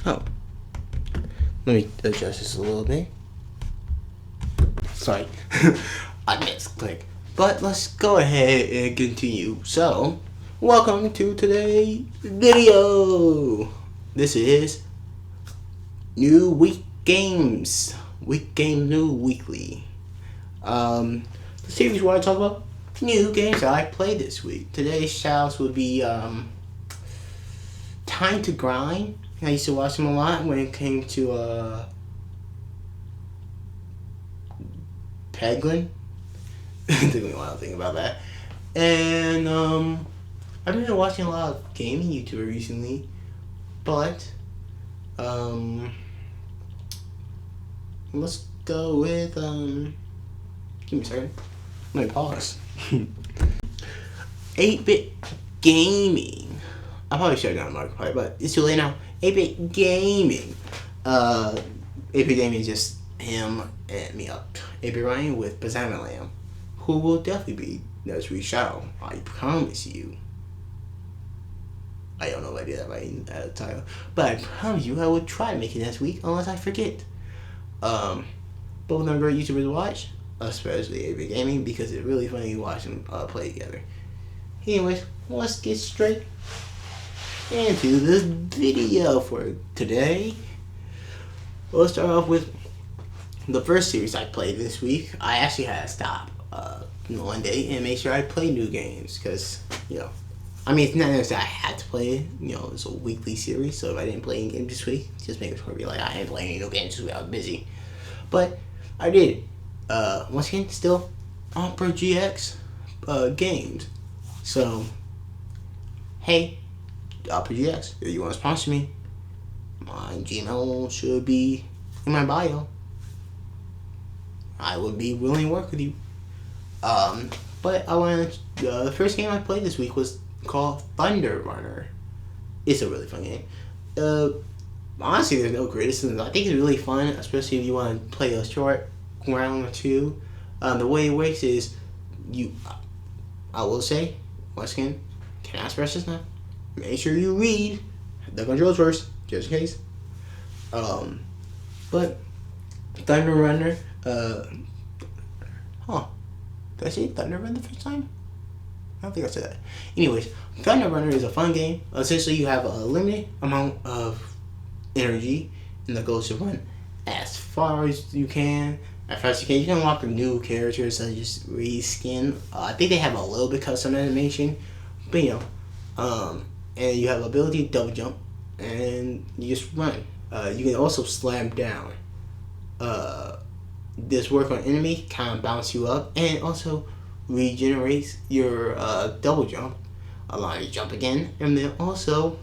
Oh, let me adjust this a little bit. Sorry, I misclicked. But let's go ahead and continue. So, welcome to today's video. This is New Week Games. Week Game New Weekly. The series where I talk about new games that I played this week. Today's shoutouts would be Time to Grind. I used to watch them a lot when it came to Peglin. Took me a while to think about that. And I've been watching a lot of gaming YouTuber recently, but let's go with give me a second. Let me pause. 8-bit gaming. I probably shut down Markiplier, but it's too late now. 8-bit gaming. 8-bit gaming is just him and me up. 8-bit Ryan with Banana Lamb, who will definitely be next week's shout. I promise you. I don't know if I did that right in the title, but I promise you I will try to make it next week unless I forget. Both are great YouTubers to watch, especially 8-bit gaming, because it's really funny to watch them play together. Anyways, let's get straight into this video for today. We'll start off with the first series I played this week. I actually had to stop one day and make sure I play new games, because, you know, I mean, it's not necessarily I had to play it, you know, it's a weekly series, so if I didn't play any game this week, just make sure to be like, I didn't play any new games this week, I was busy. But I did. Once again, still Opera GX games. So, hey, Opera GX, if you want to sponsor me, my Gmail should be in my bio. I would be willing to work with you. But I want the first game I played this week was called Thunder Runner. It's a really fun game. Honestly, there's no criticism. I think it's really fun, especially if you want to play a short round or two. The way it works is I will say, once again, can I ask questions now? Make sure you read the controls first, just in case. But Thunder Runner, did I say Thunder Runner the first time? I don't think I said that. Anyways, Thunder Runner is a fun game. Essentially, you have a limited amount of energy, and the goal is to run as far as you can. As fast as you can. You can unlock new characters such as reskin. I think they have a little bit custom animation, but you know, and you have the ability to double jump, and you just run. You can also slam down. This work on enemy kind of bounce you up, and it also regenerates your double jump, allowing you to jump again, and then also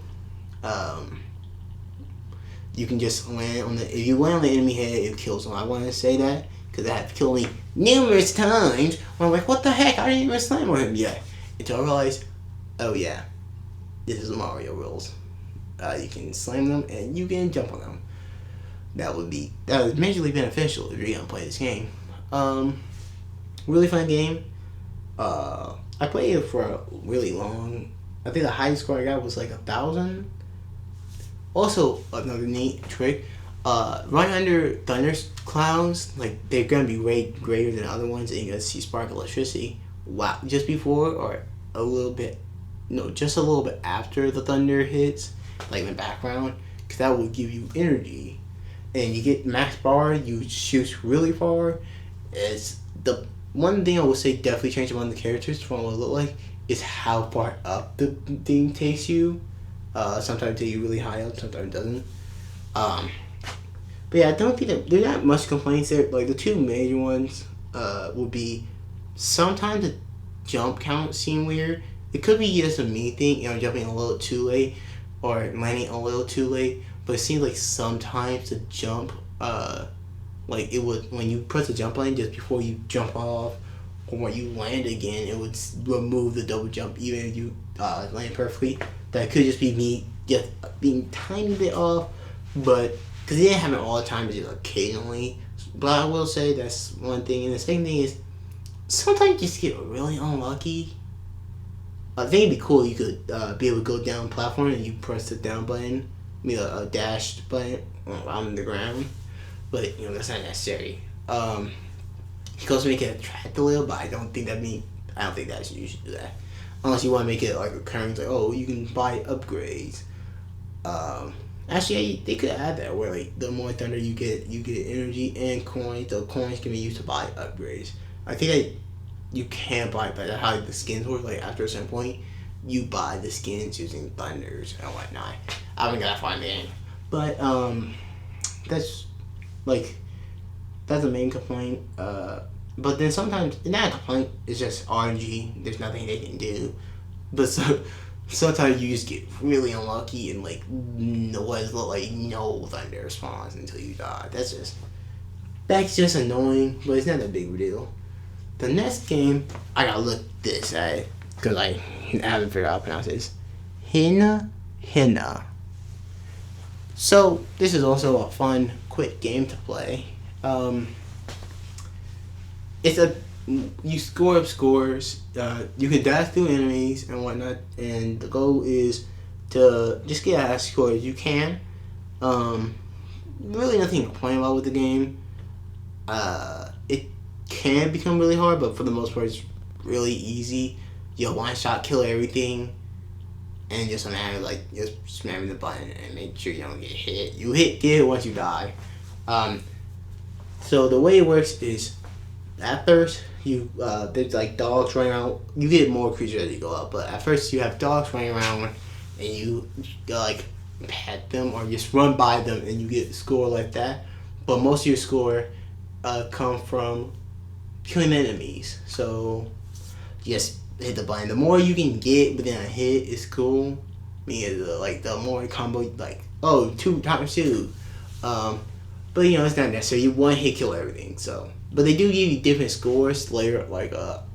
you can just land on the. If you land on the enemy head, it kills them. I want to say that because that have killed me numerous times. When I'm like, what the heck? I didn't even slam on him yet. Until I realized, oh yeah, this is Mario rules. You can slam them and you can jump on them. That was majorly beneficial if you're gonna play this game. Really fun game. I played it for really long. I think the highest score I got was like 1,000. Also, another neat trick. Right under thunder clouds, like they're gonna be way greater than other ones, and you're gonna see spark electricity. Wow! Just before or a little bit, no, just a little bit after the thunder hits, like in the background, because that will give you energy, and you get max bar. You shoot really far. It's the one thing I would say definitely changed among the characters from what it looked like is how far up the thing takes you. Sometimes it takes you really high up, sometimes it doesn't. But yeah, I don't think that there's not much complaints there. Like the two major ones would be sometimes the jump count seem weird. It could be just a me thing, you know, jumping a little too late or landing a little too late. But it seems like sometimes the jump, like it would when you press the jump button just before you jump off or when you land again, it would remove the double jump even if you land perfectly. That could just be me just being tiny bit off, but because it didn't happen all the time, it's just occasionally. But I will say that's one thing, and the second thing is sometimes you just get really unlucky. I think it'd be cool if you could be able to go down platform and you press the down button a dash button on the ground, but that's not necessary. He goes to make it attract a little, but I don't think that's you should do that unless you want to make it like a current, like, oh, you can buy upgrades. Actually, they could add that where like the more thunder you get energy and coins. The coins can be used to buy upgrades. I think that you can buy, but that's how the skins work. Like after a certain point, you buy the skins using thunders and whatnot. I haven't got that far in the game, but that's like that's the main complaint. But then sometimes not a complaint. It's just RNG. There's nothing they can do. But sometimes you just get really unlucky and like no thunder spawns until you die. That's just annoying, but it's not a big deal. The next game I gotta look this at because I haven't figured out how to pronounce this. Hini Hini. So this is also a fun, quick game to play. You score up scores. You can dash through enemies and whatnot, and the goal is to just get as high score as you can. Really nothing to complain about with the game. It can become really hard, but for the most part, it's really easy. You one shot kill everything, and just just spamming the button and make sure you don't get hit. You get hit once you die. So the way it works is, at first there's like dogs running around. You get more creatures as you go up, but at first you have dogs running around, and you like pet them or just run by them, and you get a score like that. But most of your score come from killing enemies. So just hit the button. The more you can get within a hit is cool. Meaning the more combo, like 2 times 2. But it's not necessary. You one hit kill everything. So, but they do give you different scores later,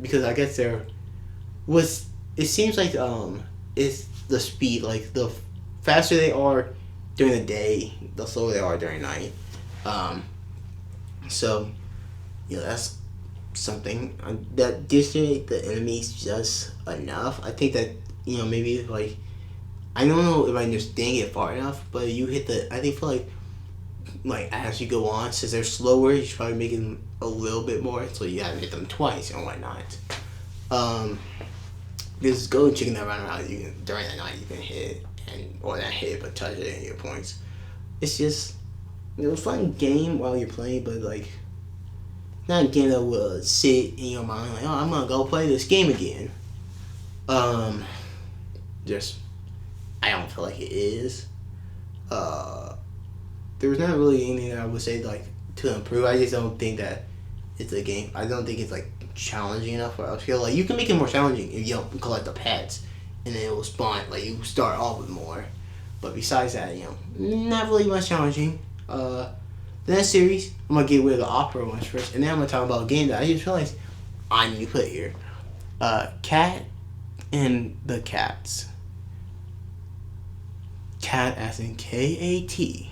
because I guess it seems like it's the speed. Like the faster they are during the day, the slower they are during night. So that's something that distribute the enemies just enough. I think that maybe like I don't know if I understand it far enough, but you hit I think for like as you go on, since they're slower, you should probably make them a little bit more, so you have to hit them twice and whatnot. There's golden chicken that run around during the night you can hit or not hit but touch it and get points. It's just a fun game while you're playing, but not a game that will sit in your mind like, oh, I'm gonna go play this game again. Just I don't feel like it is. There's not really anything that I would say to improve. I just don't think that it's a game. I don't think it's challenging enough for us. Feel like you can make it more challenging if you don't collect the pets, and then it will spawn. You start off with more. But besides that, not really much challenging. The next series, I'm gonna get rid of the opera ones first, and then I'm gonna talk about a game that I just realized I need to put here. Cat and the Cats. Cat as in K-A-T.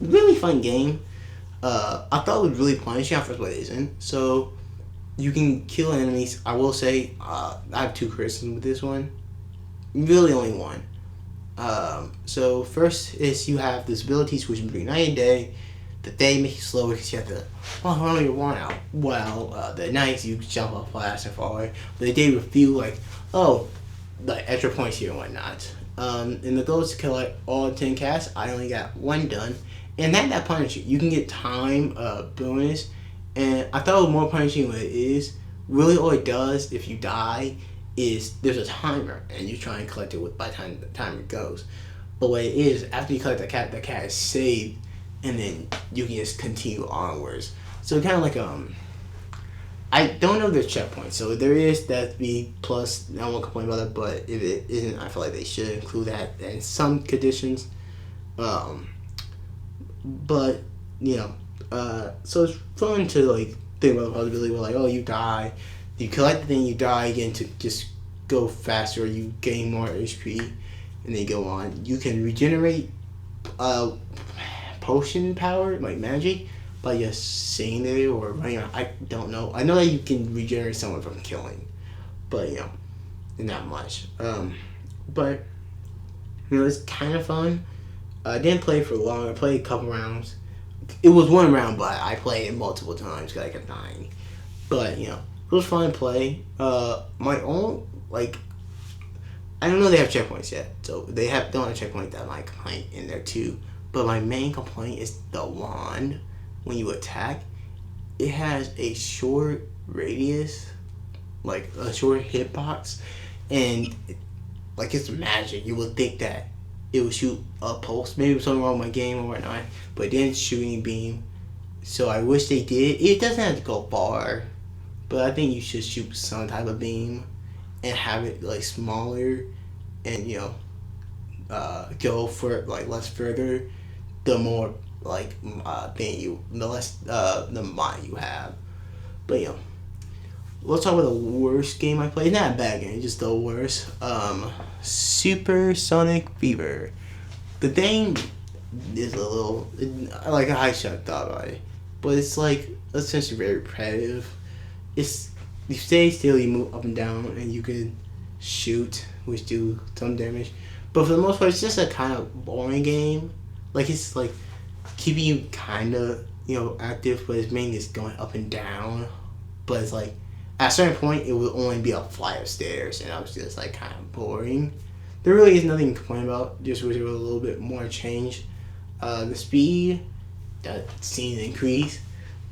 Really fun game. I thought it was really punishing at first, but it isn't. So you can kill enemies. I will say I have 2 criticisms with this one. Really only one. So first is you have this ability switching between night and day. The day makes you slower because you have to run your one out. While the nights you jump up fast and far. But the day reveal extra points here and whatnot. And the goal is to kill all 10 cats. I only got 1 done. And that punishing. You can get time bonus. And I thought it was more punishing than it is. Really all it does if you die is there's a timer and you try and collect it by the time the timer goes. But what it is, after you collect the cat is saved, and then you can just continue onwards. So kind of I don't know if there's checkpoints, so there is that B plus. I won't complain about it, but if it isn't, I feel like they should include that in some conditions. But so it's fun to think about the possibility where you die, you collect the thing, you die again to just go faster, you gain more HP, and then go on. You can regenerate potion power, magic, by just sitting there or running around. I don't know. I know that you can regenerate someone from killing, but not much. But it's kind of fun. I didn't play for long. I played a couple rounds. It was one round, but I played it multiple times because I kept dying. But it was fun to play. My own I don't know they have checkpoints yet, so they don't have checkpoint. That my complaint in there too. But my main complaint is the wand. When you attack, it has a short radius, like a short hitbox, and it's magic. You would think that it would shoot a pulse. Maybe something wrong with my game or whatnot, but it didn't shoot any beam. So I wish they did. It doesn't have to go far, but I think you should shoot some type of beam and have it smaller, and go for less further. The more the less the mind you have. But let's talk about the worst game I played. Not a bad game, just the worst. Supersonic Fever. The thing is a little like a high shot thought about it, but it's essentially very repetitive. It's you stay still, you move up and down, and you can shoot, which do some damage. But for the most part, it's just a kind of boring game. It's keeping you kind of active, but it's mainly just going up and down. But it's at a certain point, it would only be a flight of stairs, and I was just kind of boring. There really is nothing to complain about. Just wish there was a little bit more change. The speed that seems to increase,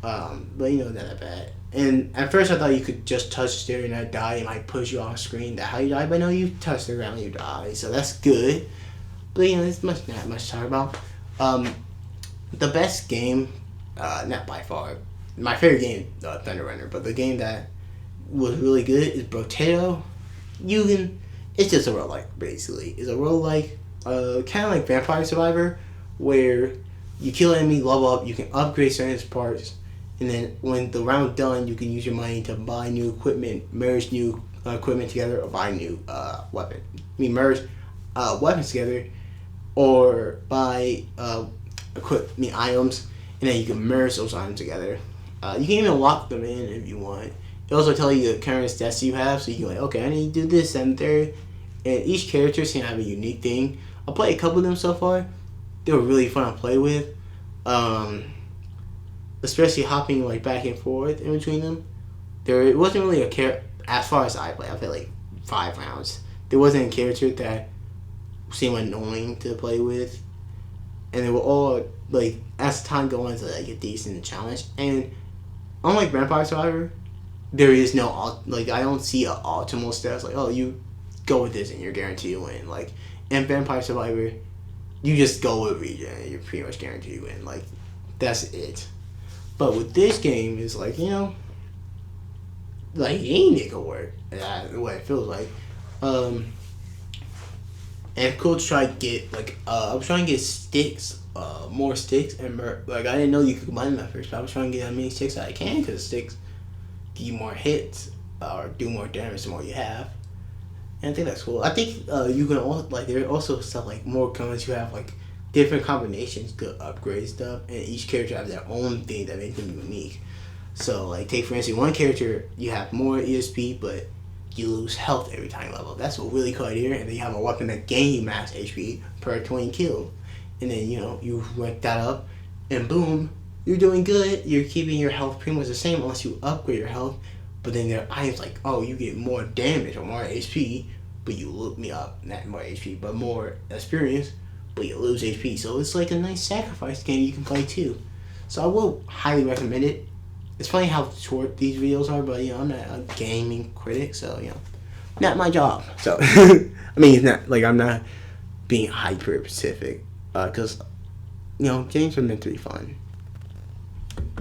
but not that bad. And at first I thought you could just touch the stair and not die. It might push you off screen. That's how you die. But no, you touch the ground, you die. So that's good. But there's not much to talk about. The best game, not by far, my favorite game, Thunder Runner, but the game that was really good is Brotato. It's just a roguelike, basically. It's a roguelike, kind of like Vampire Survivor, where you kill an enemy, level up, you can upgrade certain parts, and then when the round's done, you can use your money to buy new equipment, merge new equipment together, or buy new weapon. Merge weapons together, or buy items, and then you can merge those items together. You can even lock them in if you want. It also tells you the current stats you have, so you can okay, I need to do this and third. And each character can have a unique thing. I played a couple of them so far. They were really fun to play with. Especially hopping back and forth in between them. It wasn't really a character, as far as I played 5 rounds. There wasn't a character that seemed annoying to play with. And they were all, as time goes on, it's a decent challenge. And unlike Vampire Survivor, there is no, I don't see an optimal stats, you go with this and you're guaranteed to win. In Vampire Survivor, you just go with region and you're pretty much guaranteed to win. That's it. But with this game, it's any nigga work. That's what it feels like. And cool to try to get I was trying to get sticks, more sticks, and I didn't know you could combine them at first, but I was trying to get as many sticks as I can because sticks give you more hits or do more damage the more you have. And I think that's cool. I think you can also there are also stuff more guns you have different combinations to upgrade stuff, and each character has their own thing that makes them unique. So take for instance, one character you have more ESP, but you lose health every time you level. That's a really cool idea. And then you have a weapon that gains you max HP per 20 kills. And then, you rank that up, and boom, you're doing good. You're keeping your health pretty much the same unless you upgrade your health. But then there are items you get more damage or more HP, but you loot me up. Not more HP, but more experience, but you lose HP. So it's a nice sacrifice game you can play too. So I will highly recommend it. It's funny how short these videos are, but I'm not a gaming critic, so not my job. So it's not I'm not being hyper specific, because games are meant to be fun.